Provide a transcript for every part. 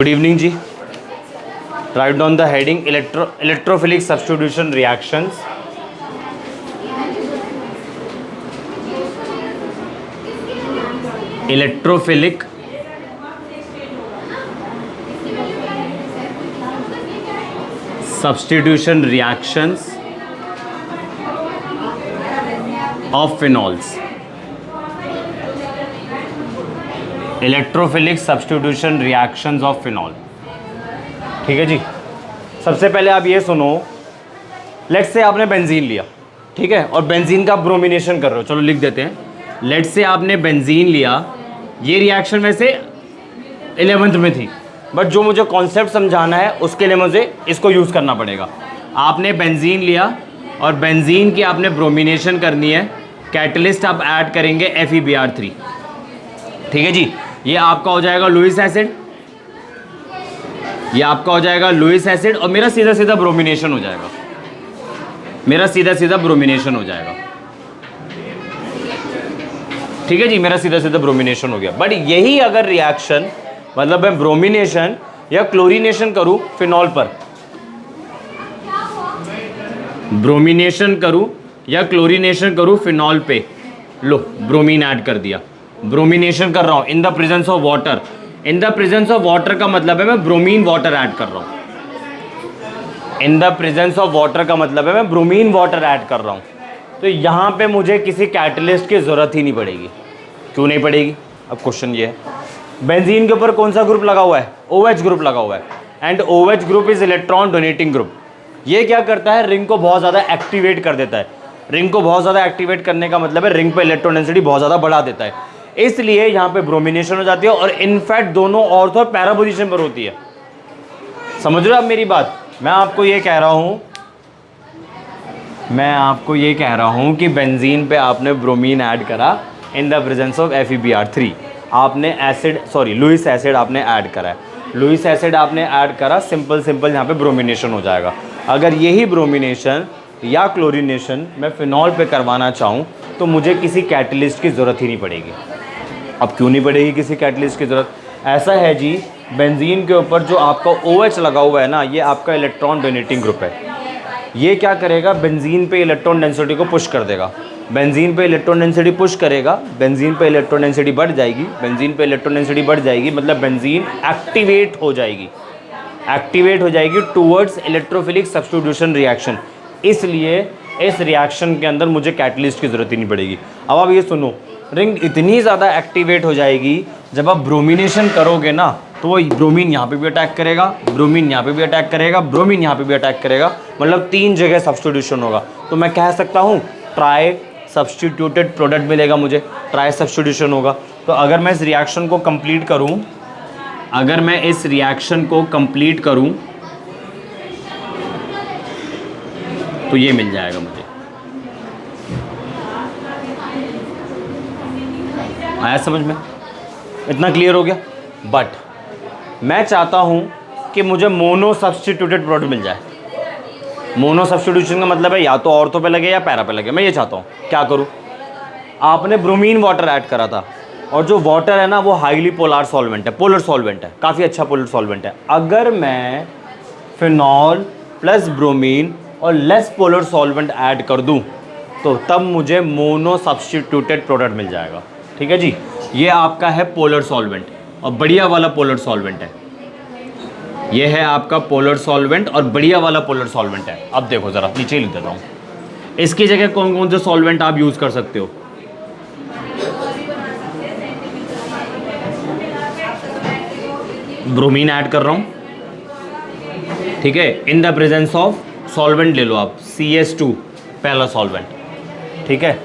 Good evening ji. Right down the heading electrophilic substitution reactions. Electrophilic substitution reactions of phenols. Electrophilic substitution reactions of phenol. ठीक है जी. सबसे पहले आप ये सुनो, लेट्स से आपने बेंजीन लिया, ठीक है, और बेंजीन का ब्रोमिनेशन कर रहे हो. चलो लिख देते हैं. लेट्स से आपने बेंजीन लिया. ये रिएक्शन वैसे 11th में थी, बट जो मुझे कॉन्सेप्ट समझाना है उसके लिए मुझे इसको यूज़ करना पड़ेगा. आपने बेंजीन लिया और बेंजीन की आपने ब्रोमिनेशन करनी है. कैटलिस्ट आप ऐड करेंगे FeBr3. ठीक है जी. ये आपका हो जाएगा लुईस एसिड, ये आपका हो जाएगा लुईस एसिड, और मेरा सीधा सीधा ब्रोमिनेशन हो जाएगा. मेरा सीधा सीधा ब्रोमिनेशन हो जाएगा. ठीक है जी. मेरा सीधा सीधा ब्रोमिनेशन हो गया. बट यही अगर रिएक्शन मतलब मैं ब्रोमिनेशन या क्लोरीनेशन करूं फिनॉल पर, ब्रोमिनेशन करूं या क्लोरीनेशन करूं फिनॉल पे, लो ब्रोमीन ऐड कर दिया. ब्रोमिनेशन कर रहा हूं in the presence of water. In the presence of water का मतलब है मैं ब्रोमीन वाटर ऐड कर रहा हूं. In the presence of water का मतलब है मैं ब्रोमीन वाटर ऐड कर रहा हूं. तो यहां पे मुझे किसी कैटलिस्ट की जरूरत ही नहीं पड़ेगी. क्यों नहीं पड़ेगी? अब क्वेश्चन ये है, बेंजीन के ऊपर कौन सा ग्रुप लगा हुआ है? OH ग्रुप लगा हुआ है. And OH group is electron donating group. ये क्या करता है? रिंग को बहुत ज़्यादा एक्टिवेट कर देता है. रिंग को बहुत ज़्यादा एक्टिवेट करने का मतलब है रिंग पे इलेक्ट्रॉन डेंसिटी बहुत ज़्यादा बढ़ा देता है. इसलिए यहाँ पे ब्रोमिनेशन हो जाती है, और इनफैक्ट दोनों ऑर्थो और पैरा पोजीशन पर होती है. समझ रहे हो आप मेरी बात? मैं आपको ये कह रहा हूँ कि बेंजीन पे आपने ब्रोमीन ऐड करा in the presence of FeBr3. आपने लुईस एसिड आपने ऐड करा है. लुईस एसिड आपने ऐड करा, सिंपल यहाँ पे ब्रोमिनेशन हो जाएगा. अगर यही ब्रोमिनेशन या क्लोरीनेशन मैं फिनॉल पे करवाना चाहूँ तो मुझे किसी कैटलिस्ट की ज़रूरत ही नहीं पड़ेगी. अब क्यों नहीं पड़ेगी किसी कैटलिस्ट की ज़रूरत? ऐसा है जी, बेंजीन के ऊपर जो आपका OH लगा हुआ है ना, ये आपका इलेक्ट्रॉन डोनेटिंग ग्रुप है. ये क्या करेगा? बेंजीन पे इलेक्ट्रॉन डेंसिटी को पुश कर देगा. बेंजीन पे इलेक्ट्रॉन डेंसिटी पुश करेगा, बेंजीन पे इलेक्ट्रॉन डेंसिटी बढ़ जाएगी. बेंजीन पे इलेक्ट्रॉन डेंसिटी बढ़ जाएगी मतलब बेंजीन एक्टिवेट हो जाएगी टूवर्ड्स इलेक्ट्रोफिलिक सब्स्टिट्यूशन रिएक्शन. इसलिए इस रिएक्शन के अंदर मुझे कैटलिस्ट की ज़रूरत ही नहीं पड़ेगी. अब आप ये सुनो, रिंग इतनी ज़्यादा एक्टिवेट हो जाएगी जब आप ब्रोमिनेशन करोगे ना, तो वो ब्रोमीन यहाँ पे भी अटैक करेगा, ब्रोमीन यहाँ पे भी अटैक करेगा, ब्रोमीन यहाँ पे भी अटैक करेगा. मतलब 3 जगह सब्स्टिट्यूशन होगा. तो मैं कह सकता हूँ ट्राई सब्स्टिट्यूटेड प्रोडक्ट मिलेगा मुझे. ट्राई सब्स्टिट्यूशन होगा. तो अगर मैं इस रिएक्शन को कंप्लीट करूँ, तो ये मिल जाएगा मुझे. आया समझ में? इतना क्लियर हो गया? बट मैं चाहता हूँ कि मुझे मोनो सब्स्टिट्यूटेड प्रोडक्ट मिल जाए. मोनो सब्स्टिट्यूशन का मतलब है या तो ऑर्थो पे लगे या पैरा पे लगे. मैं ये चाहता हूँ. क्या करूँ? आपने ब्रोमीन वाटर ऐड करा था, और जो वाटर है ना वो हाईली पोलर सॉल्वेंट है, काफ़ी अच्छा पोलर सॉल्वेंट है. अगर मैं फिनॉल प्लस ब्रोमीन और लेस पोलर सॉल्वेंट ऐड कर दूं तो तब मुझे मोनो सब्स्टिट्यूटेड प्रोडक्ट मिल जाएगा. ठीक है जी. ये आपका है पोलर सॉल्वेंट, और बढ़िया वाला पोलर सॉल्वेंट है. ये है आपका पोलर सॉल्वेंट और बढ़िया वाला पोलर सॉल्वेंट है. अब देखो ज़रा नीचे लिख देता हूँ. इसकी जगह कौन कौन से सॉल्वेंट आप यूज़ कर सकते हो? ब्रोमीन ऐड कर रहा हूँ, ठीक है. In the presence of solvent ले लो आप, CH2 पहला सॉल्वेंट, ठीक है.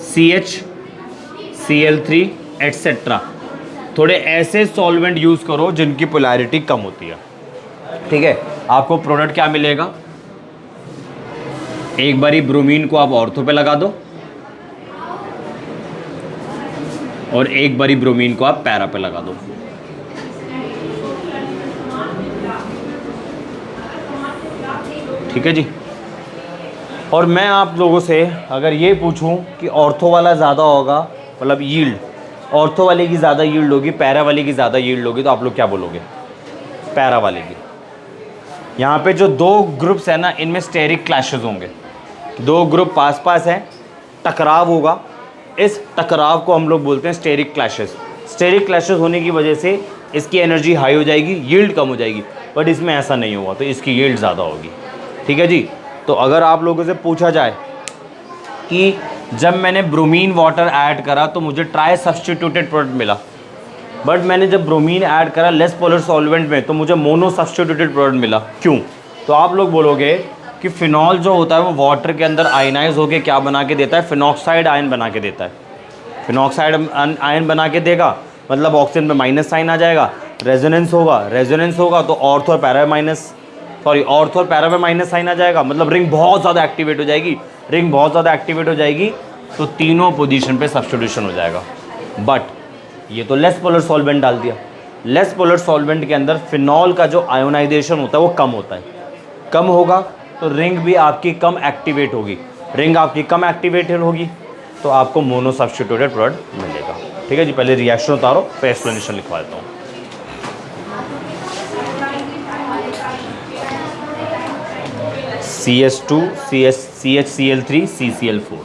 CH, Cl3 etcetera. थोड़े ऐसे सॉल्वेंट यूज़ करो जिनकी पोलैरिटी कम होती है. ठीक है. आपको प्रोडक्ट क्या मिलेगा? एक बारी ब्रोमीन को आप ऑर्थो पे लगा दो, और एक बारी ब्रोमीन को आप पैरा पे लगा दो. ठीक है जी. और मैं आप लोगों से अगर ये पूछूं कि ऑर्थो वाला ज़्यादा होगा, मतलब यील्ड ऑर्थो वाले की ज़्यादा यील्ड होगी, पैरा वाले की ज़्यादा यील्ड होगी, तो आप लोग क्या बोलोगे? पैरा वाले की। यहाँ पे जो दो ग्रुप्स है ना, इनमें स्टेरिक क्लैशेस होंगे, दो ग्रुप पास पास हैं, टकराव होगा, इस टकराव को हम लोग बोलते हैं स्टेरिक क्लैशेस। स्टेरिक क्लैशेस होने की वजह से इसकी एनर्जी हाई हो जाएगी, यील्ड कम हो जाएगी, बट इसमें ऐसा नहीं होगा, तो इसकी यील्ड ज़्यादा होगी। ठीक है जी। तो अगर आप लोगों से पूछा जाए कि जब मैंने ब्रोमीन वाटर ऐड करा तो मुझे ट्राई सब्सटीट्यूटेड प्रोडक्ट मिला, बट मैंने जब ब्रोमीन ऐड करा लेस पोलर सॉल्वेंट में तो मुझे मोनो सब्सटीट्यूटेड प्रोडक्ट मिला, क्यों? तो आप लोग बोलोगे कि फिनॉल जो होता है वो वाटर के अंदर आयनाइज होकर क्या बना के देता है? फिनॉक्साइड आयन बना के देता है। फिनॉक्साइड आयन बना के देगा, मतलब ऑक्सीजन पे माइनस साइन आ जाएगा, रेजोनेंस होगा, रेजोनेंस होगा तो ऑर्थ और पैरा में माइनस साइन आ जाएगा, मतलब रिंग बहुत ज़्यादा एक्टिवेट हो जाएगी। रिंग बहुत ज़्यादा एक्टिवेट हो जाएगी तो तीनों पोजीशन पे सब्स्टिट्यूशन हो जाएगा। बट ये तो लेस पोलर सॉल्वेंट डाल दिया। लेस पोलर सॉल्वेंट के अंदर फिनॉल का जो आयोनाइजेशन होता है वो कम होता है, कम होगा तो रिंग भी आपकी कम एक्टिवेट होगी। रिंग आपकी कम एक्टिवेटेड होगी तो आपको मोनो सब्स्टिट्यूटेड प्रोडक्ट मिलेगा। ठीक है जी। पहले रिएक्शन उतारो, फिर एक्सप्लेनेशन लिखवा देता हूँ। CS2 CHCl3 CCl4।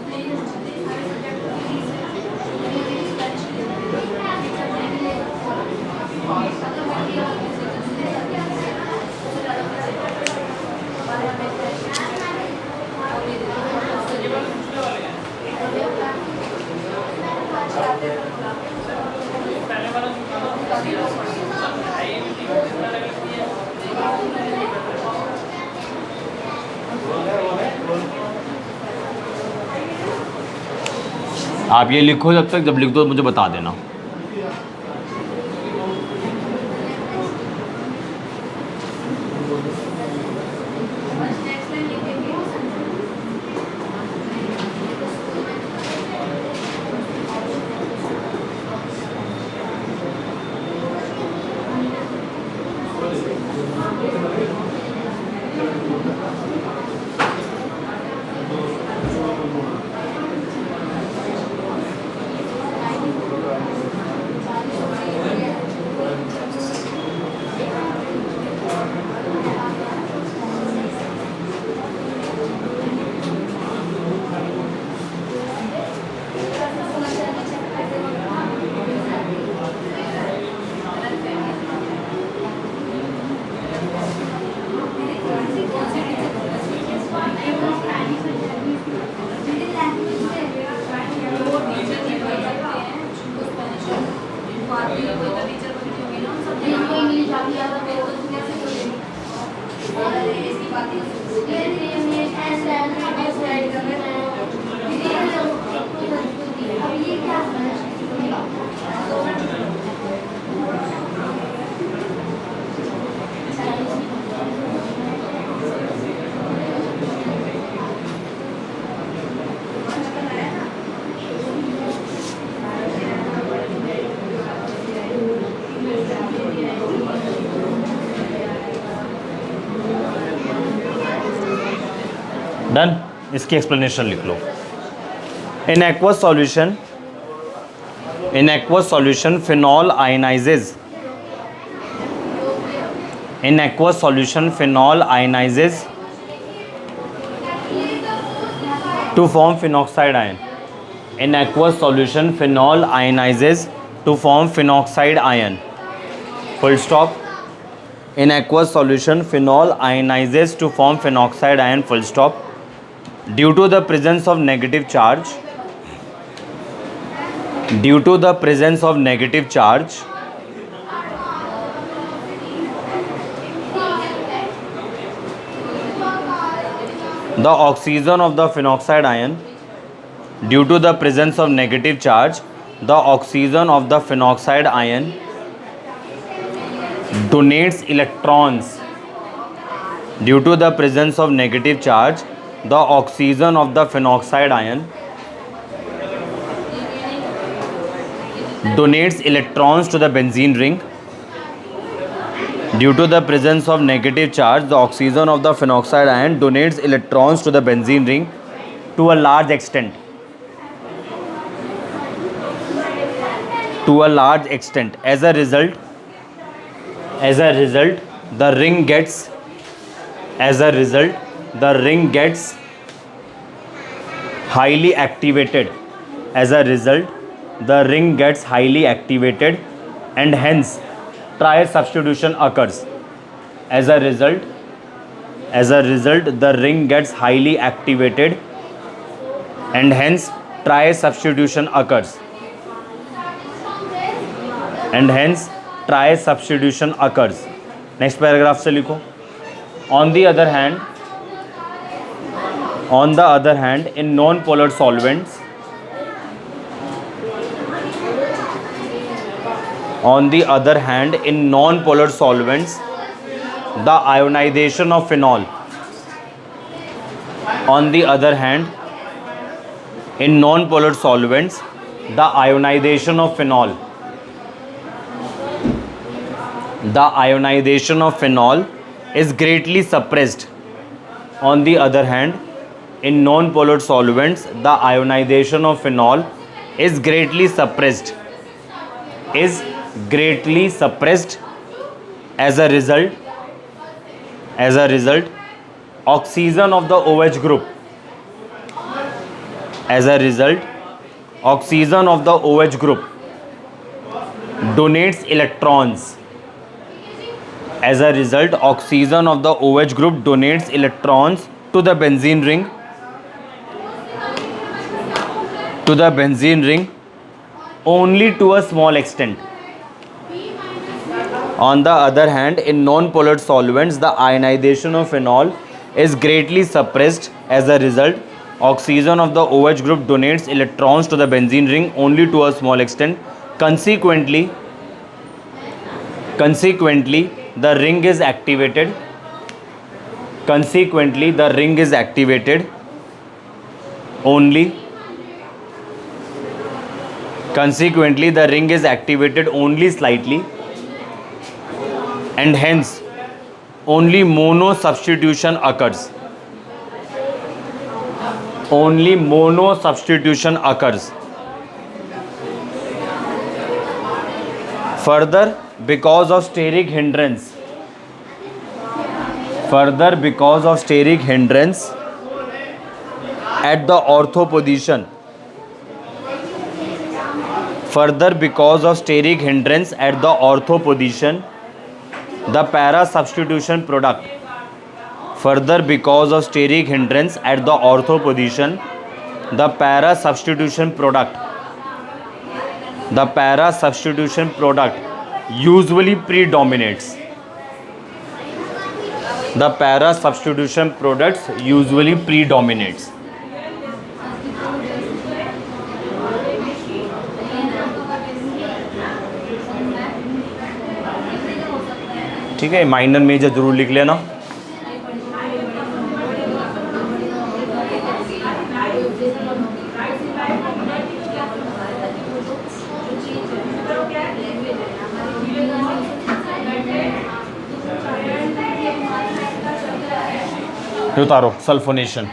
आप ये लिखो, जब तक जब लिख दो मुझे बता देना। डन। इसकी एक्सप्लेनेशन लिख लो। In aqueous solution phenol ionises. In aqueous solution, phenol ionizes to form phenoxide ion. In aqueous solution, phenol ionizes to form phenoxide ion. Full stop. In aqueous solution, phenol ionizes to form phenoxide ion. Full stop. Due to the presence of negative charge, the oxygen of the phenoxide ion, due to the presence of negative charge, the oxygen of the phenoxide ion donates electrons. Due to the presence of negative charge, the oxygen of the phenoxide ion donates electrons to the benzene ring. Due to the presence of negative charge, the oxygen of the phenoxide ion donates electrons to the benzene ring to a large extent. As a result, the ring gets, as a result, the ring gets highly activated. As a result, the ring gets highly activated, and hence tri-substitution occurs. As a result, the ring gets highly activated, and hence tri-substitution occurs. And hence tri-substitution occurs. Next paragraph से लिखो. On the other hand, in non-polar solvents, the ionization of phenol. On the other hand, in non-polar solvents, the ionization of phenol. The ionization of phenol is greatly suppressed. On the other hand, in non-polar solvents, the ionization of phenol is greatly suppressed. Is greatly suppressed. As a result, oxygen of the OH group. As a result, oxygen of the OH group donates electrons. As a result, oxygen of the OH group donates electrons to the benzene ring, only to a small extent. On the other hand, in non-polar solvents, the ionization of phenol is greatly suppressed. As a result, oxygen of the OH group donates electrons to the benzene ring only to a small extent. Consequently, the ring is activated. Consequently, the ring is activated only. Consequently, the ring is activated only slightly, and hence only mono substitution occurs. Only mono substitution occurs. Further, because of steric hindrance, at the ortho position, the para substitution product. Further, because of steric hindrance at the ortho position, the para substitution product usually predominates. The para substitution products usually predominates. ठीक है, minor major जरूर लिख लेना. उतारो sulphonation.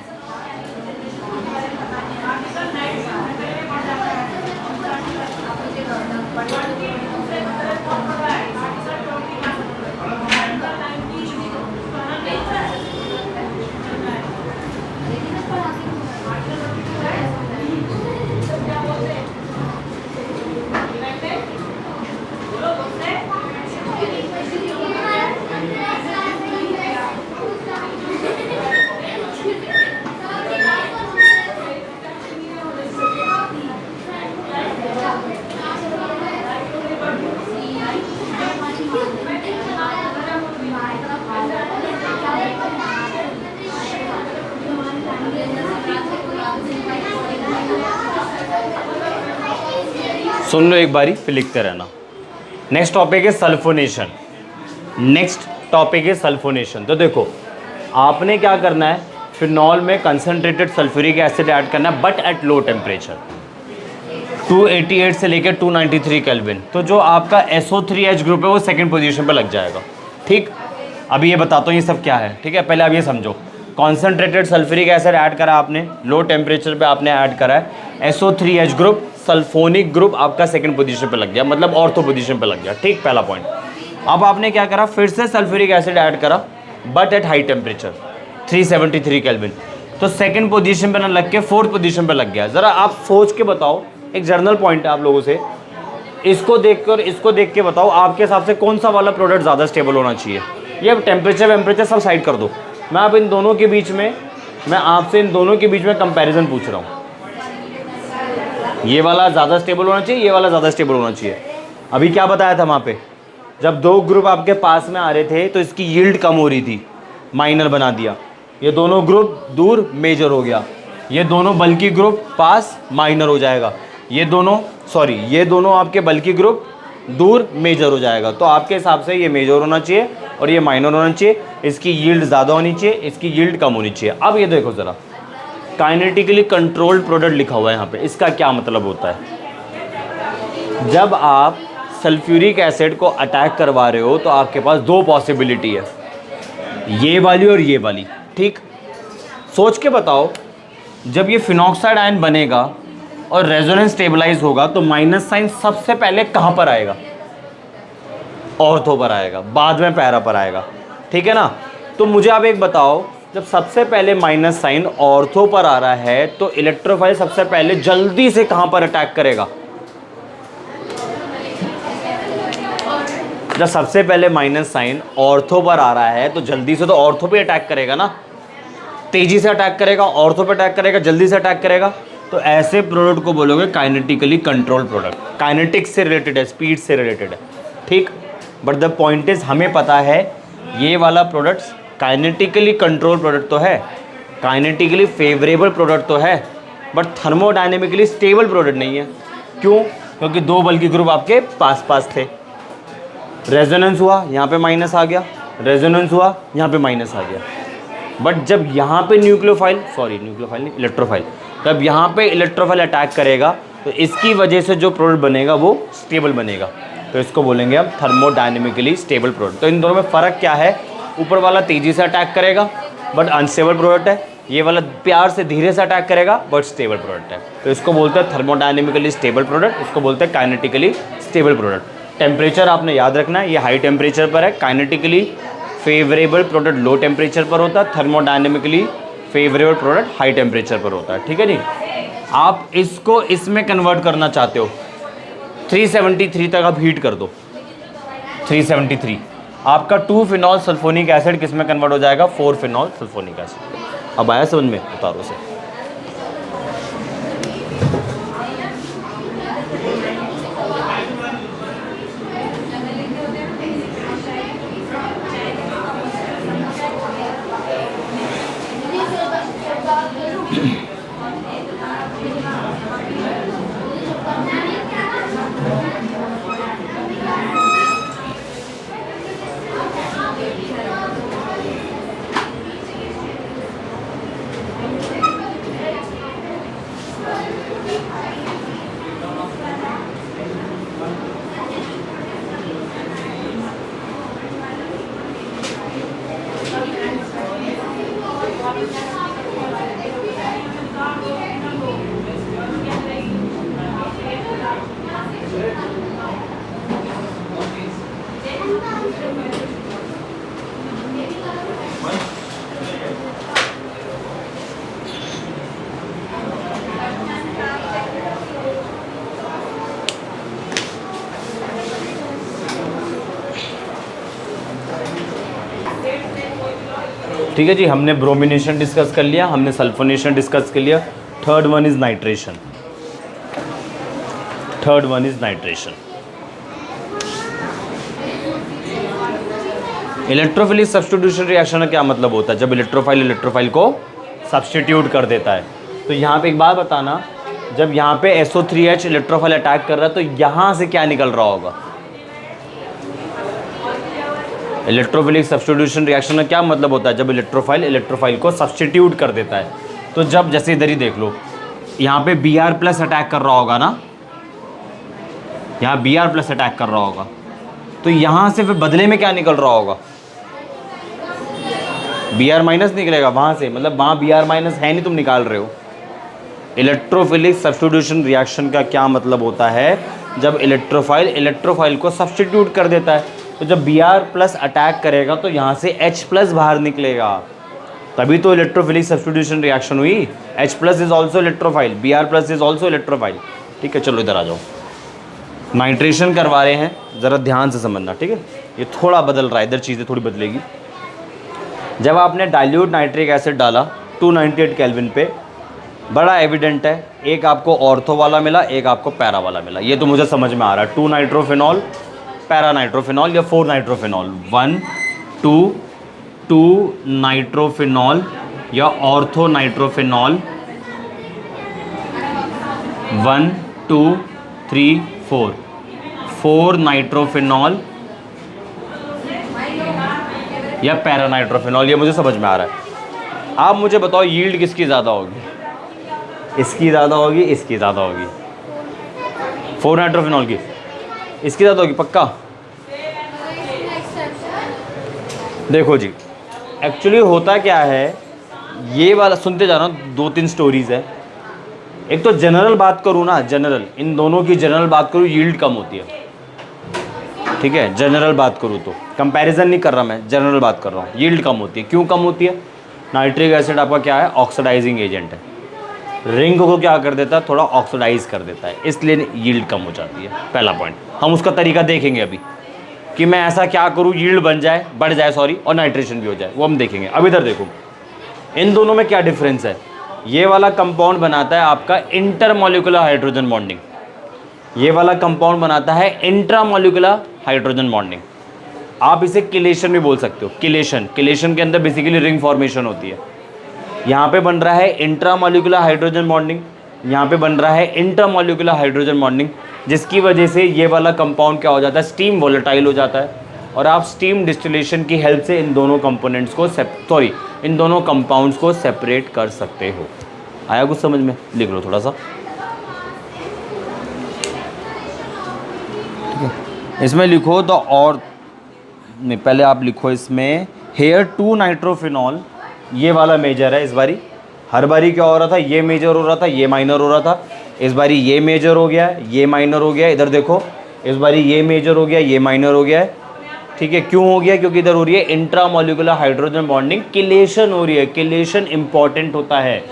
सुन लो एक बारी, फिर लिखते रहना. नेक्स्ट टॉपिक है सल्फोनेशन. तो देखो, आपने क्या करना है, फिनॉल में कंसनट्रेटेड सल्फ्यूरिक एसिड ऐड करना है, बट एट लो टेम्परेचर 288 से लेकर 293 केल्विन. तो जो आपका SO3H ग्रुप है वो सेकंड पोजीशन पे लग जाएगा. ठीक, अभी ये बताता हूँ ये सब क्या है. ठीक है, पहले आप ये समझो. कॉन्सेंट्रेटेड सल्फ्यूरिक एसिड ऐड करा आपने, लो टेम्परेचर पे आपने ऐड करा है. SO3H ग्रुप, सल्फोनिक ग्रुप आपका सेकंड पोजीशन पे लग गया, मतलब ऑर्थो पोजीशन पे लग गया. ठीक, पहला पॉइंट. अब आपने क्या करा, फिर से सल्फ्यूरिक एसिड ऐड करा but at high temperature 373 kelvin. तो सेकंड पोजीशन पे ना लग के फोर्थ पोजीशन पे लग गया। ज़रा आप सोच के बताओ, एक जर्नल पॉइंट है आप लोगों से, इसको देख के बताओ आपके हिसाब से कौन सा वाला प्रोडक्ट ज़्यादा स्टेबल होना चाहिए। ये अब टेम्परेचर सब साइड कर दो, मैं अब इन दोनों के बीच में, मैं आपसे इन दोनों के बीच में कंपैरिजन पूछ रहा हूँ। ये वाला ज़्यादा स्टेबल होना चाहिए, ये वाला ज़्यादा स्टेबल होना चाहिए। अभी क्या बताया था वहाँ पे, जब दो ग्रुप आपके पास में आ रहे थे तो इसकी यील्ड कम हो रही थी, माइनर बना दिया। ये दोनों ग्रुप दूर, मेजर हो गया। ये दोनों बल्कि ग्रुप पास, माइनर हो जाएगा। ये दोनों आपके बल्कि ग्रुप दूर, मेजर हो जाएगा। तो आपके हिसाब से ये मेजर होना चाहिए और ये माइनर होना चाहिए। इसकी यील्ड ज़्यादा होनी चाहिए, इसकी यील्ड कम होनी चाहिए। अब ये देखो ज़रा, काइनेटिकली कंट्रोल्ड प्रोडक्ट लिखा हुआ है यहाँ पे, इसका क्या मतलब होता है। जब आप सल्फ्यूरिक एसिड को अटैक करवा रहे हो तो आपके पास दो पॉसिबिलिटी है, ये वाली और ये वाली। ठीक, सोच के बताओ, जब ये फिनॉक्साइड आयन बनेगा और रेजोनेंस स्टेबलाइज होगा तो माइनस साइन सबसे पहले कहाँ पर आएगा, ऑर्थो पर आएगा, बाद में पैरा पर आएगा। ठीक है ना। तो मुझे आप एक बताओ, जब सबसे पहले माइनस साइन ऑर्थो पर आ रहा है तो इलेक्ट्रोफाइल सबसे पहले जल्दी से कहाँ पर अटैक करेगा। जब सबसे पहले माइनस साइन ऑर्थो पर आ रहा है तो जल्दी से तो ऑर्थो पे अटैक करेगा ना, तेजी से अटैक करेगा, ऑर्थो पे अटैक करेगा, जल्दी से अटैक करेगा। तो ऐसे प्रोडक्ट को बोलोगे काइनेटिकली कंट्रोल प्रोडक्ट। काइनेटिक्स से रिलेटेड है, स्पीड से रिलेटेड है। ठीक, बट द पॉइंट इज, हमें पता है ये वाला प्रोडक्ट काइनेटिकली कंट्रोल प्रोडक्ट तो है, काइनेटिकली फेवरेबल प्रोडक्ट तो है, बट थर्मोडायनेमिकली स्टेबल प्रोडक्ट नहीं है। क्यों? क्योंकि दो बल्कि ग्रुप आपके पास पास थे। रेजोनेंस हुआ, यहाँ पे माइनस आ गया, रेजोनेंस हुआ, यहाँ पे माइनस आ गया। बट जब यहाँ पे न्यूक्लियोफाइल नहीं, इलेक्ट्रोफाइल, जब यहाँ पे इलेक्ट्रोफाइल अटैक करेगा तो इसकी वजह से जो प्रोडक्ट बनेगा वो स्टेबल बनेगा। तो इसको बोलेंगे हम थर्मोडायनेमिकली स्टेबल प्रोडक्ट। तो इन दोनों में फ़र्क क्या है, ऊपर वाला तेज़ी से अटैक करेगा बट अनस्टेबल प्रोडक्ट है, ये वाला प्यार से धीरे से अटैक करेगा बट स्टेबल प्रोडक्ट है। तो इसको बोलते हैं थर्मोडायनेमिकली स्टेबल प्रोडक्ट, इसको बोलते हैं काइनेटिकली स्टेबल प्रोडक्ट। टेम्परेचर आपने याद रखना है, ये हाई टेम्परेचर पर है। Kinetically favourable product low temperature पर होता है, thermodynamically favourable product high temperature पर होता है। ठीक है जी। आप इसको इसमें कन्वर्ट करना चाहते हो, 373 तक आप हीट कर दो। 373 आपका 2 फिनॉल सल्फोनिक एसिड किस में कन्वर्ट हो जाएगा, 4 फिनॉल सल्फोनिक एसिड। अब आया समझ में, उतारो से। ठीक है जी, हमने ब्रोमिनेशन डिस्कस कर लिया, हमने सल्फोनेशन डिस्कस कर लिया। Third one is nitration. Electrophilic substitution reaction का क्या मतलब होता है, जब इलेक्ट्रोफाइल को सब्स्टिट्यूट कर देता है। तो यहाँ पे एक बात बताना, जब यहाँ पे SO3H इलेक्ट्रोफाइल अटैक कर रहा है तो यहाँ से क्या निकल रहा होगा। इलेक्ट्रोफिलिक सब्स्टिट्यूशन रिएक्शन का क्या मतलब होता है, जब इलेक्ट्रोफाइल को सब्स्टिट्यूट कर देता है। तो जब जैसे इधर ही देख लो, यहाँ पे Br+ अटैक कर रहा होगा ना, यहाँ Br+ अटैक कर रहा होगा, तो यहाँ से फिर बदले में क्या निकल रहा होगा, Br- निकलेगा वहाँ से, मतलब वहाँ Br- है नहीं, तुम निकाल रहे हो। इलेक्ट्रोफिलिक सब्स्टिट्यूशन रिएक्शन का क्या मतलब होता है, जब इलेक्ट्रोफाइल को सब्स्टिट्यूट कर देता है। तो तो जब Br+ अटैक करेगा तो यहाँ से H+ बाहर निकलेगा, तभी तो इलेक्ट्रोफिलिक सब्स्टिट्यूशन रिएक्शन हुई। H+ is also electrophile, Br+ is also electrophile. ठीक है, चलो इधर आ जाओ। नाइट्रेशन करवा रहे हैं, ज़रा ध्यान से समझना, ठीक है। ये थोड़ा बदल रहा है, इधर चीज़ें थोड़ी बदलेगी। जब आपने डाइल्यूट नाइट्रिक एसिड डाला 298 केल्विन पे, बड़ा एविडेंट है, एक आपको ऑर्थो वाला मिला, एक आपको पैरा वाला मिला। ये तो मुझे समझ में आ रहा है, 2 नाइट्रोफिनॉल, पैरा नाइट्रोफिनॉल या 4 नाइट्रोफिनॉल, 1 2 नाइट्रोफिनॉल या ऑर्थो नाइट्रोफिनॉल, 1 2 3 4 नाइट्रोफिनॉल या पैरा नाइट्रोफिनॉल, ये मुझे समझ में आ रहा है। आप मुझे बताओ यील्ड किसकी ज़्यादा होगी? इसकी ज़्यादा होगी, इसकी ज़्यादा होगी। 4 नाइट्रोफिनॉल की इसकी ज़्यादा होगी, पक्का? देखो जी, एक्चुअली होता क्या है, ये वाला सुनते जा रहा हूँ, 2-3 स्टोरीज़ है। एक तो जनरल बात करूँ ना, जनरल, इन दोनों की जनरल बात करूँ, यील्ड कम होती है, ठीक है। जनरल बात करूँ तो, कंपैरिजन नहीं कर रहा मैं, जनरल बात कर रहा हूँ, यील्ड कम होती है। क्यों कम होती है? नाइट्रिक एसिड आपका क्या है? ऑक्सीडाइजिंग एजेंट है, रिंग को क्या कर देता है? थोड़ा ऑक्सीडाइज कर देता है, इसलिए यील्ड कम हो जाती है। पहला पॉइंट, हम उसका तरीका देखेंगे अभी कि मैं ऐसा क्या करूँ यील्ड बन जाए, बढ़ जाए सॉरी, और नाइट्रेशन भी हो जाए, वो हम देखेंगे। अब इधर देखो, इन दोनों में क्या डिफरेंस है। ये वाला कंपाउंड बनाता है आपका इंटरमॉलिक्यूलर हाइड्रोजन बॉन्डिंग, ये वाला कंपाउंड बनाता है इंट्रामॉलिक्यूलर हाइड्रोजन बॉन्डिंग। आप इसे किलेशन भी बोल सकते हो। किलेशन, किलेशन के अंदर बेसिकली रिंग फॉर्मेशन होती है। यहाँ पे बन रहा है इंट्रामॉलिक्यूलर हाइड्रोजन बॉन्डिंग, यहाँ पे बन रहा है इंटरमॉलिक्यूलर हाइड्रोजन बॉन्डिंग, जिसकी वजह से ये वाला कंपाउंड क्या हो जाता है? स्टीम वोलेटाइल हो जाता है, और आप स्टीम डिस्टिलेशन की हेल्प से इन दोनों कंपोनेंट्स को इन दोनों कंपाउंड्स को सेपरेट कर सकते हो। आया कुछ समझ में? लिख लो थोड़ा सा, ठीक है। इसमें लिखो द और नहीं, पहले आप लिखो इसमें हेयर 2 नाइट्रोफिनॉल, ये वाला मेजर है इस बारी। हर बारी क्या हो रहा था? ये मेजर हो रहा था, ये माइनर हो रहा था। इस बारी ये मेजर हो गया, ये माइनर हो गया। इधर देखो, इस बारी ये मेजर हो गया, ये माइनर हो गया है, ठीक है। क्यों हो गया? क्योंकि इधर हो रही है इंट्रामॉलिक्यूलर हाइड्रोजन बॉन्डिंग, किलेशन हो रही है। किलेशन इंपॉर्टेंट होता है,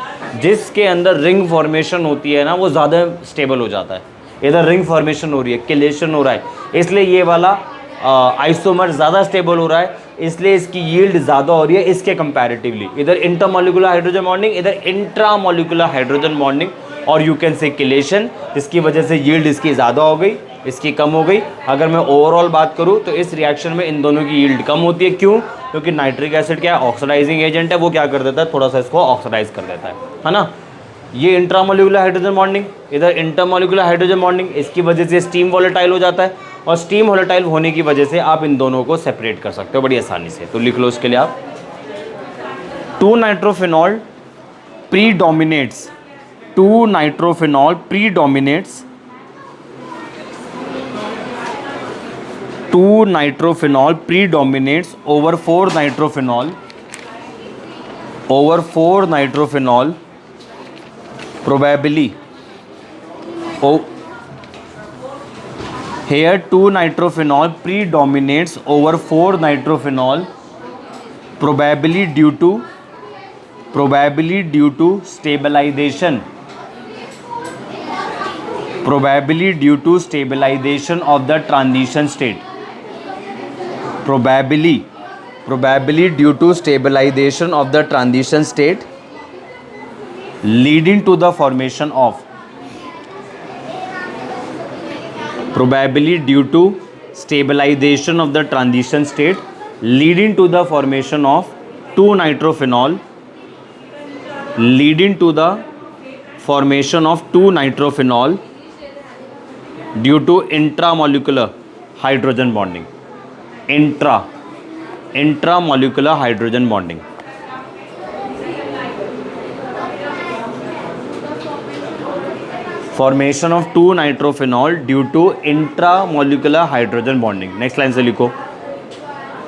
जिसके अंदर रिंग फॉर्मेशन होती है ना, वो ज़्यादा स्टेबल हो जाता है। इधर रिंग फॉर्मेशन हो रही है, किलेशन हो रहा है, इसलिए ये वाला आइसोमर ज़्यादा स्टेबल हो रहा है, इसलिए इसकी यील्ड ज़्यादा हो रही है इसके कंपैरेटिवली। इधर इंटरमॉलिक्यूलर हाइड्रोजन बॉन्डिंग, इधर इंट्रामॉलिक्यूलर हाइड्रोजन बॉन्डिंग, और यू कैन से किलेशन, जिसकी वजह से यील्ड इसकी ज़्यादा हो गई, इसकी कम हो गई। अगर मैं ओवरऑल बात करूँ तो इस रिएक्शन में इन दोनों की यील्ड कम होती है। क्यों? क्योंकि नाइट्रिक एसिड क्या है? ऑक्सीडाइजिंग एजेंट है, वो क्या कर देता है? थोड़ा सा इसको ऑक्सीडाइज कर देता है ना। ये इंट्रामॉलिक्यूलर हाइड्रोजन बॉन्डिंग, इधर इंटरमॉलिक्यूलर हाइड्रोजन बॉन्डिंग, इसकी वजह से स्टीम वोलेटाइल हो जाता है, और स्टीम वोलेटाइल होने की वजह से आप इन दोनों को सेपरेट कर सकते हो बड़ी आसानी से। तो लिख लो इसके लिए आप 2 nitrophenol predominates, 2 nitrophenol predominates, 2 nitrophenol predominates over 4 nitrophenol, over 4 nitrophenol probably here 2 nitrophenol predominates over 4 nitrophenol, probably due to stabilization, probably due to stabilization of the transition state, probably due to stabilization of the transition state, leading to the formation of, probably due to stabilization of the transition state leading to the formation of 2 nitrophenol, leading to the formation of 2 nitrophenol due to intramolecular hydrogen bonding, intramolecular hydrogen bonding. Formation of 2 nitrophenol due to intramolecular hydrogen bonding. Next line से लिखो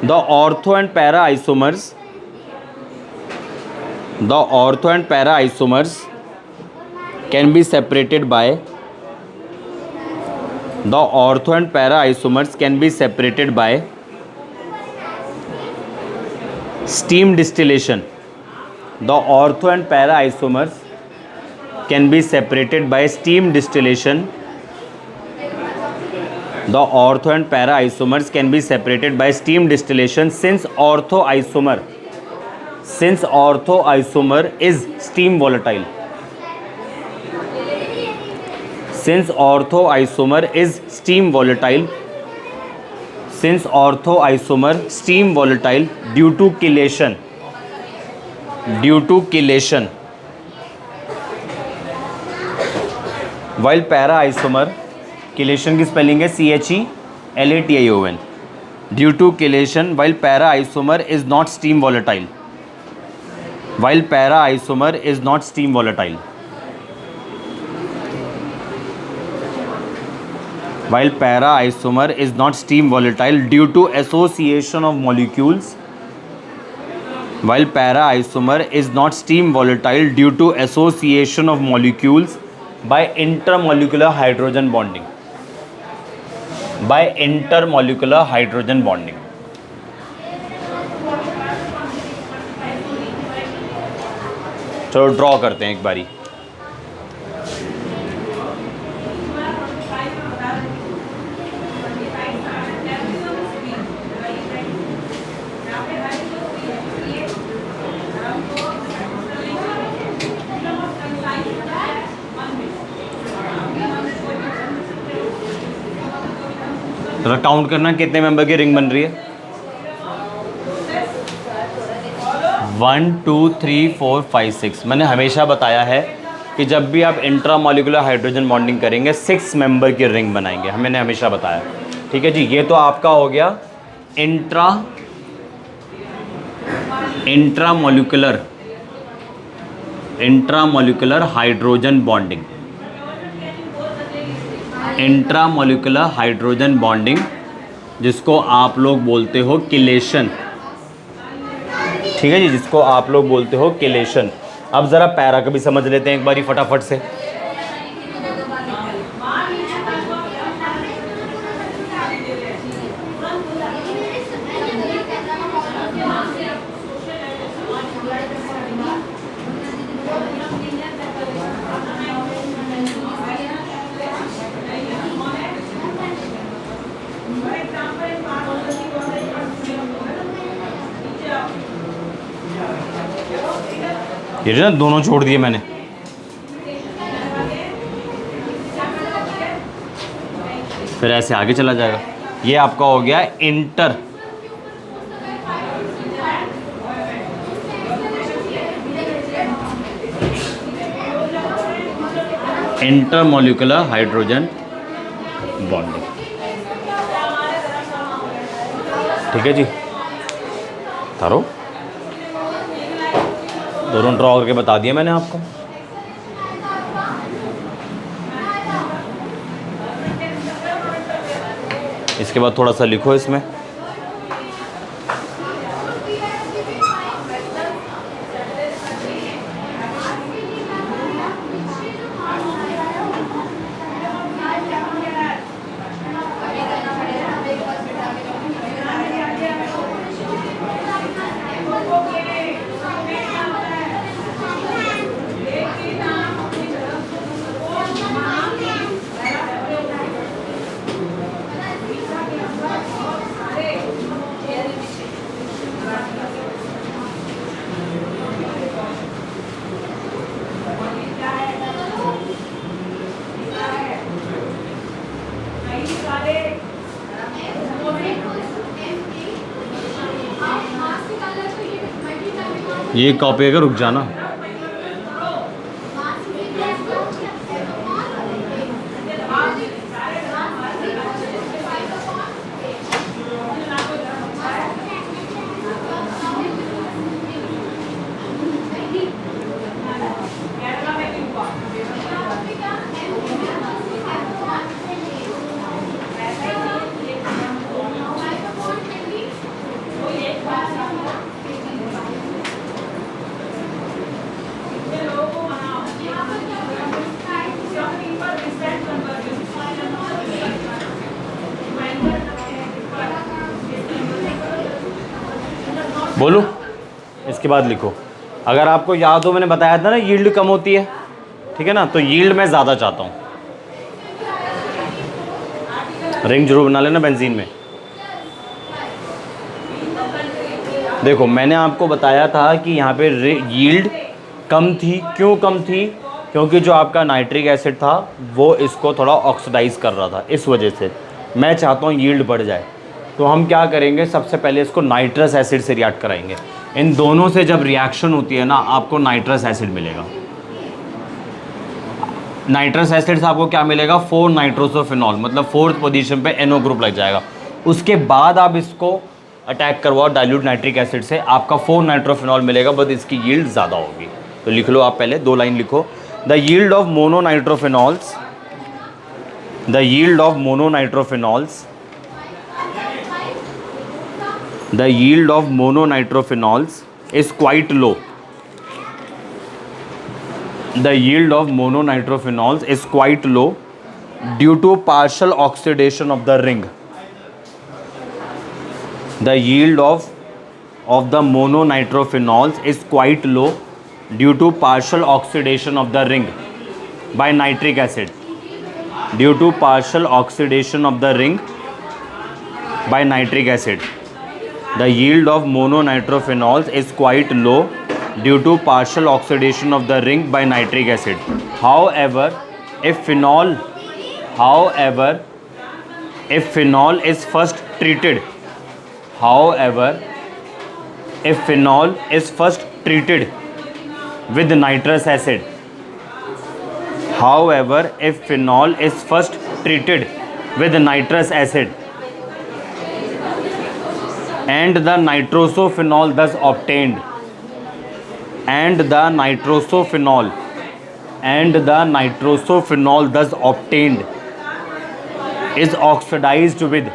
the ortho and para isomers, the ortho and para isomers can be separated by, the ortho and para isomers can be separated by steam distillation, the ortho and para isomers can be separated by steam distillation. The ortho and para isomers can be separated by steam distillation since ortho isomer is steam volatile. Since ortho isomer is steam volatile. Since ortho isomer steam volatile due to chelation. While para isomer, chelation की spelling है CHELATION. Due to chelation, while para isomer is not steam volatile. While para isomer is not steam volatile. While para isomer is not steam volatile due to association of molecules. While para isomer is not steam volatile due to association of molecules by intermolecular hydrogen bonding. By intermolecular hydrogen bonding. चलो draw करते हैं एक बारी. जरा count करना कितने member की ring बन रही है. 1 2 3 4 5 6. मैंने हमेशा बताया है कि जब भी आप इंट्रामोलिकुलर हाइड्रोजन बॉन्डिंग करेंगे 6 मेंबर की रिंग बनाएंगे. मैंने हमेशा बताया. ठीक है जी. ये तो आपका हो गया intramolecular hydrogen bonding. Intramolecular hydrogen bonding जिसको आप लोग बोलते हो किलेशन. ठीक है जी. जिसको आप लोग बोलते हो किलेशन. अब ज़रा पैरा का भी समझ लेते हैं एक बारी फटाफट से. ये ना दोनों छोड़ दिए मैंने. फिर ऐसे आगे चला जाएगा. ये आपका हो गया इंटरमोलिकुलर हाइड्रोजन बॉन्डिंग. ठीक है जी. तारो दोनों ड्रॉ करके बता दिया मैंने आपको. इसके बाद थोड़ा सा लिखो इसमें. ये कॉपी अगर रुक जाना. बोलो इसके बाद लिखो, अगर आपको याद हो मैंने बताया था ना यील्ड कम होती है, ठीक है ना, तो यील्ड मैं ज़्यादा चाहता हूँ। रिंग जरूर बना लेना बेंजीन में। देखो मैंने आपको बताया था कि यहाँ पे यील्ड कम थी, क्यों कम थी, क्योंकि जो आपका नाइट्रिक एसिड था वो इसको थोड़ा ऑक्सीडाइज कर रहा था, इस वजह से। मैं चाहता हूँ यील्ड बढ़ जाए, तो हम क्या करेंगे, सबसे पहले इसको नाइट्रस एसिड से रिएक्ट कराएंगे। इन दोनों से जब रिएक्शन होती है ना, आपको नाइट्रस एसिड मिलेगा। नाइट्रस एसिड से आपको क्या मिलेगा, 4 नाइट्रोसोफिनॉल, मतलब 4th पोजीशन पे NO ग्रुप लग जाएगा। उसके बाद आप इसको अटैक करवाओ डाइल्यूट नाइट्रिक एसिड से, आपका 4 नाइट्रोफिनॉल मिलेगा, बट इसकी यील्ड ज़्यादा होगी। तो लिख लो आप पहले 2 लाइन लिखो, the yield of mononitrophenols, the yield of mononitrophenols, the yield of mononitrophenols is quite low. The yield of mononitrophenols is quite low due to partial oxidation of the ring. The yield of the mononitrophenols is quite low due to partial oxidation of the ring by nitric acid. Due to partial oxidation of the ring by nitric acid. The yield of mononitrophenols is quite low due to partial oxidation of the ring by nitric acid. However, if phenol is first treated, with nitrous acid, and the nitrosophenol thus obtained, is oxidized with,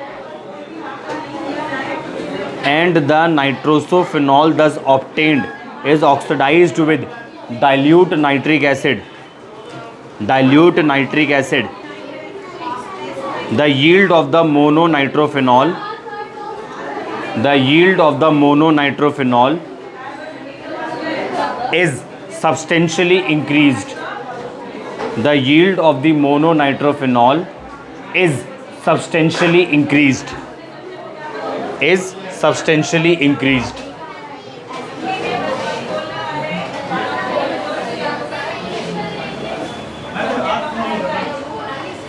dilute nitric acid, the yield of the mononitrophenol is substantially increased. The yield of the mononitrophenol is substantially increased.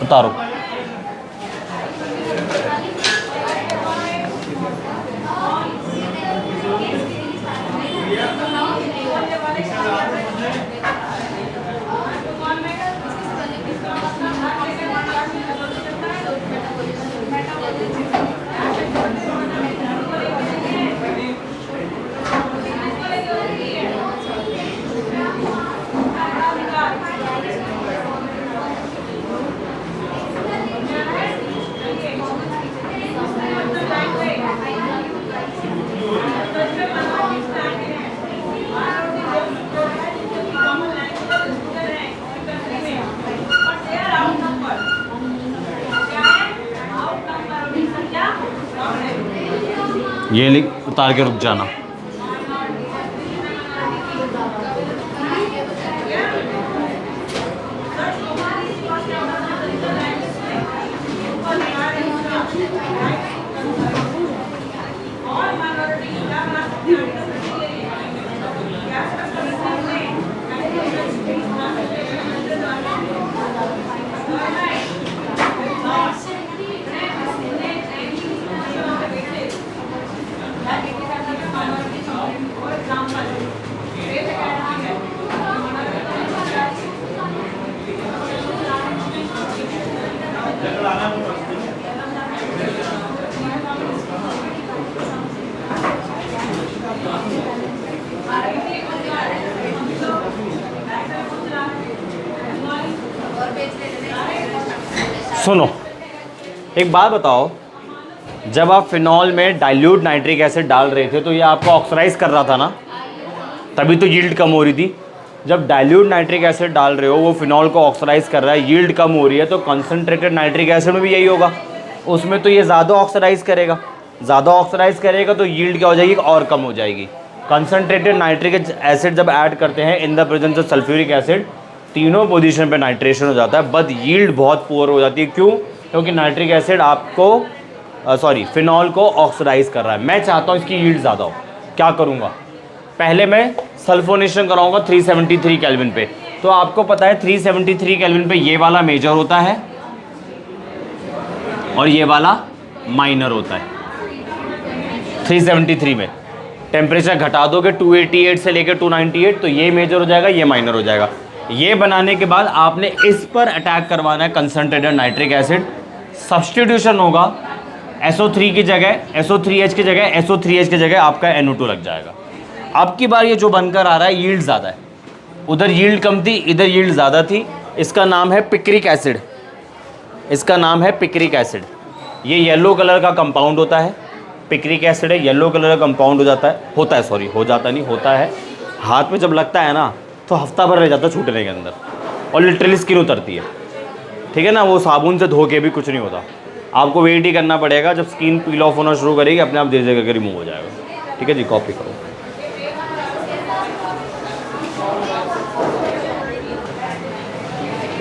उतारो। ये लिख, उतार के रुक जाना। सुनो एक बात बताओ, जब आप फिनॉल में डाइल्यूट नाइट्रिक एसिड डाल रहे थे तो ये आपको ऑक्सीडाइज कर रहा था ना, तभी तो यील्ड कम हो रही थी। जब डाइल्यूट नाइट्रिक एसिड डाल रहे हो वो फिनॉल को ऑक्सीडाइज कर रहा है, यील्ड कम हो रही है, तो कंसनट्रेटेड नाइट्रिक एसिड में भी यही होगा। उसमें तो ये ज़्यादा ऑक्सीडाइज करेगा तो यील्ड क्या हो जाएगी, और कम हो जाएगी। कंसनट्रेटेड नाइट्रिक एसिड जब ऐड करते हैं in the presence of sulphuric acid, तीनों पोजीशन पे नाइट्रेशन हो जाता है, बट यील्ड बहुत पुअर हो जाती है। क्यों? क्योंकि नाइट्रिक एसिड आपको फिनॉल को ऑक्सीडाइज कर रहा है। मैं चाहता हूँ इसकी यील्ड ज़्यादा हो, क्या करूँगा? पहले मैं सल्फोनेशन कराऊंगा 373 केल्विन पे। तो आपको पता है 373 केल्विन पे ये वाला मेजर होता है और ये वाला माइनर होता है। 373 में टेम्परेचर घटा दोगे 288 से लेकर 298, तो ये मेजर हो जाएगा, ये माइनर हो जाएगा। ये बनाने के बाद आपने इस पर अटैक करवाना है कंसनट्रेटेड नाइट्रिक एसिड। सब्स्टिट्यूशन होगा SO3 की जगह, SO3H की जगह, SO3H की जगह आपका NO2 लग जाएगा। अब की बार ये जो बनकर आ रहा है यील्ड ज़्यादा है, उधर यील्ड कम थी, इधर यील्ड ज़्यादा थी। इसका नाम है पिक्रिक एसिड, इसका नाम है पिक्रिक एसिड। ये येलो कलर का कंपाउंड होता है, पिक्रिक एसिड है, येलो कलर का कंपाउंड हो जाता है। हाथ में जब लगता है ना तो हफ्ता भर रह जाता है छूटने के अंदर, और लिटरली स्किन उतरती है। ठीक है ना, वो साबुन से धो के भी कुछ नहीं होता। आपको वेट ही करना पड़ेगा, जब स्किन पील ऑफ होना शुरू करेगी अपने आप धीरे धीरे करके रिमूव हो जाएगा। ठीक है जी, कॉपी करो।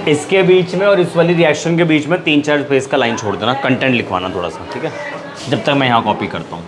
इसके बीच में और इस वाली रिएक्शन के बीच में 3-4 पेज का लाइन छोड़ देना, कंटेंट लिखवाना थोड़ा सा, ठीक है, जब तक मैं यहाँ कॉपी करता हूँ।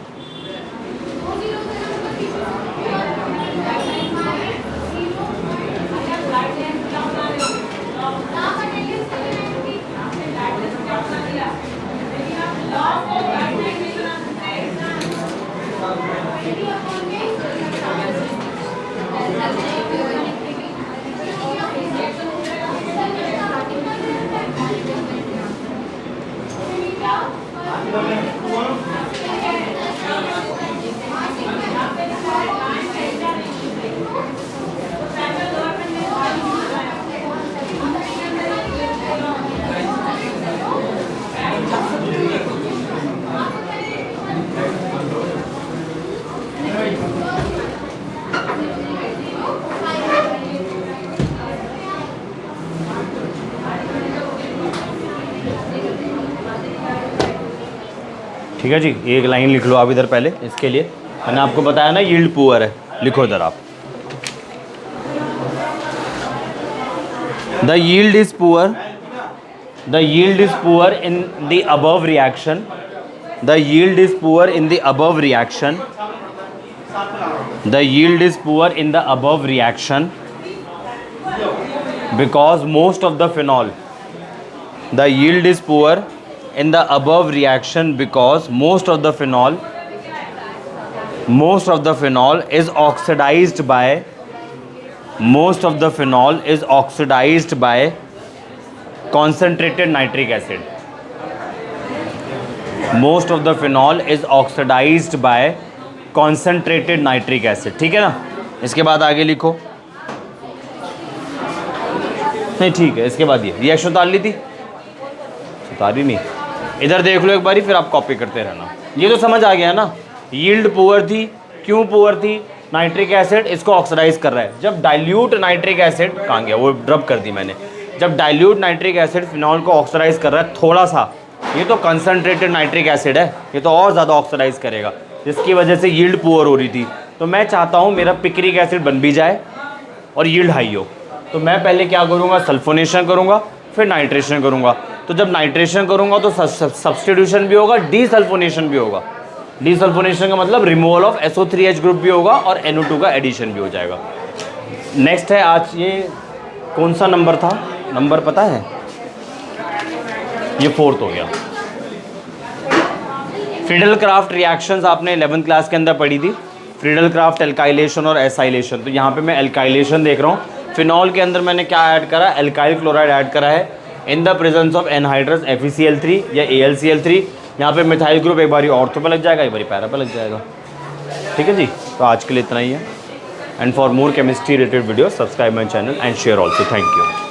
ठीक है जी, एक लाइन लिख लो आप इधर पहले। इसके लिए मैंने आपको बताया ना यील्ड पुअर है, लिखो इधर आप। The yield is poor, the yield is poor in the above reaction, the yield is poor in the above reaction, the yield is poor in the above reaction because most of the phenol, the yield is poor in the above reaction because most of the phenol is oxidized by, most of the phenol is oxidized by concentrated nitric acid. Most of the phenol is oxidized by concentrated nitric acid. ठीक है ना? इसके बाद आगे लिखो। नहीं ठीक है, इसके बाद ये रिएक्शन उतार ली थी, उतारी नहीं, इधर देख लो एक बारी, फिर आप कॉपी करते रहना। ये तो समझ आ गया ना, यील्ड पुअर थी। क्यों पुअर थी? नाइट्रिक एसिड इसको ऑक्सीडाइज कर रहा है। जब डाइल्यूट नाइट्रिक एसिड, कहाँ गया वो, ड्रॉप कर दी मैंने। जब डाइल्यूट नाइट्रिक एसिड फिनॉल को ऑक्सीडाइज कर रहा है थोड़ा सा, ये तो कंसनट्रेटेड नाइट्रिक एसिड है, ये तो और ज़्यादा ऑक्सीडाइज करेगा, जिसकी वजह से यील्ड पुअर हो रही थी। तो मैं चाहता हूँ मेरा पिक्रिक एसिड बन भी जाए और यील्ड हाई हो। तो मैं पहले क्या करूँगा, सल्फोनेशन करूँगा, फिर नाइट्रेशन करूँगा। तो जब नाइट्रेशन करूँगा तो सब्स्टिट्यूशन भी होगा, डीसल्फोनेशन भी होगा। डीसल्फोनेशन का मतलब रिमूवल ऑफ SO3H ग्रुप भी होगा और NO2 का एडिशन भी हो जाएगा। नेक्स्ट है, आज ये कौन सा नंबर था, नंबर पता है? ये 4th हो गया। फ्रीडल क्राफ्ट रिएक्शंस आपने 11th क्लास के अंदर पढ़ी थी, फ्रीडल क्राफ्ट एल्काइलेशन और एसाइलेशन। तो यहाँ पे मैं एल्काइलेशन देख रहा हूँ। फिनॉल के अंदर मैंने क्या ऐड करा, एल्काइल क्लोराइड ऐड करा है in the presence of anhydrous FeCl3 या AlCl3। यहाँ पे मिथाइल ग्रुप एक बारी ऑर्थो पे लग जाएगा, एक बारी पैरा पे लग जाएगा। ठीक है जी, तो आज के लिए इतना ही है। And for more chemistry related video subscribe my channel and share also. Thank you.